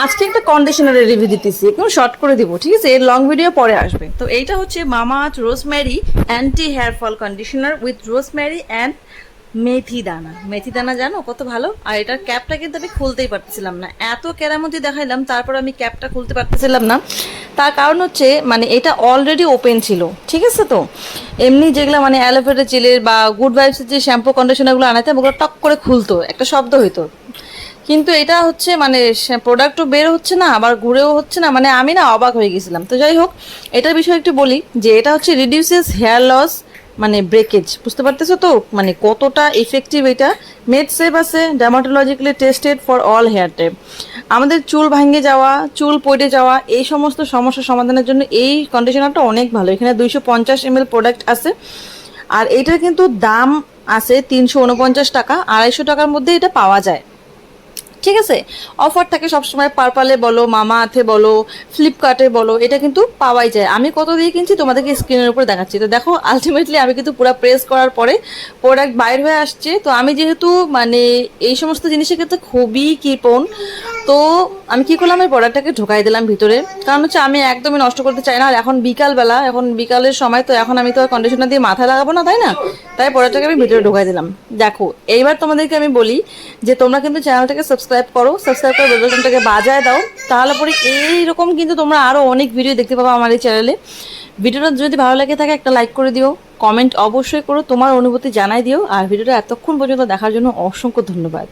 আজকে একটা কন্ডিশনারের রিভিউ দিতেছি, একদম শর্ট করে দিব, ঠিক আছে? এর লং ভিডিও পরে আসবে। তো এইটা হচ্ছে Mamaearth rosemary anti hair fall conditioner with rosemary and methi dana. মেথি দানা জানো কত ভালো। আর এটার ক্যাপটা কিন্তু আমি খুলতেই পারতেছিলাম না, এত কেরামতি দেখাইলাম, তারপর আমি ক্যাপটা খুলতে পারতেছিলাম না। তার কারণ হচ্ছে মানে এটা অলরেডি ওপেন ছিল, ঠিক আছে? তো এমনি যেগুলো মানে অ্যালোভেরা জেলের বা গুড ভাইবসের যে শ্যাম্পু কন্ডিশনারগুলো আনাইতাম ওগুলো টক করে খুলতো, একটা শব্দ হইতো। কিন্তু এটা হচ্ছে মানে প্রোডাক্টও বের হচ্ছে না, আবার ঘুরেও হচ্ছে না, মানে আমি না অবাক হয়ে গেছিলাম। তো যাই হোক, এটার বিষয়ে একটু বলি যে এটা হচ্ছে রিডিউসেস হেয়ার লস মানে ব্রেকেজ, বুঝতে পারতেছো তো মানে কতটা ইফেক্টিভ এটা। মেড সেভ আছে, dermatologically tested for all hair type. আমাদের চুল ভাঙে যাওয়া, চুল পড়ে যাওয়া, এই সমস্ত সমস্যা সমাধানের জন্য এই কন্ডিশনারটা অনেক ভালো। এখানে 250 ml প্রোডাক্ট আছে। আর এটার কিন্তু দাম আছে 349 টাকা, 250 টাকার মধ্যে এটা পাওয়া যায়, ঠিক আছে? অফার থাকে সবসময়, পার্পালে বলো, মামা আর্থে বলো, ফ্লিপকার্টে বলো, এটা কিন্তু পাওয়াই যায়। আমি কত দিয়ে কিনছি তোমাদেরকে স্ক্রিনের উপরে দেখাচ্ছি। তো দেখো, আলটিমেটলি আমি কিন্তু পুরো প্রেস করার পরে প্রোডাক্ট বাইর হয়ে আসছে। তো আমি যেহেতু মানে এই সমস্ত জিনিসের ক্ষেত্রে খুবই কৃপণ, তো আমি কি করলাম, এই প্রোডাক্টটাকে ঢোকাই দিলাম ভিতরে। কারণ হচ্ছে আমি একদমই নষ্ট করতে চাই না। আর এখন বিকালবেলা, এখন বিকালের সময়, তো এখন আমি তো আর কন্ডিশনার দিয়ে মাথায় লাগাবো না, তাই না? তাই প্রোডাক্টটাকে আমি ভিতরে ঢোকাই দিলাম। দেখো, এইবার তোমাদেরকে আমি বলি যে তোমরা কিন্তু চ্যানেলটাকে সাবস্ক্রাইব করো, সাবস্ক্রাইব করে বেল বাটনটাকে বাজায় দাও। তাহলে পরে এইরকম কিন্তু তোমরা আরও অনেক ভিডিও দেখতে পাবো আমার এই চ্যানেলে। ভিডিওটা যদি ভালো লাগে থাকে একটা লাইক করে দিও, কমেন্ট অবশ্যই করো, তোমার অনুভূতি জানাই দিও। আর ভিডিওটা এতক্ষণ পর্যন্ত দেখার জন্য অসংখ্য ধন্যবাদ।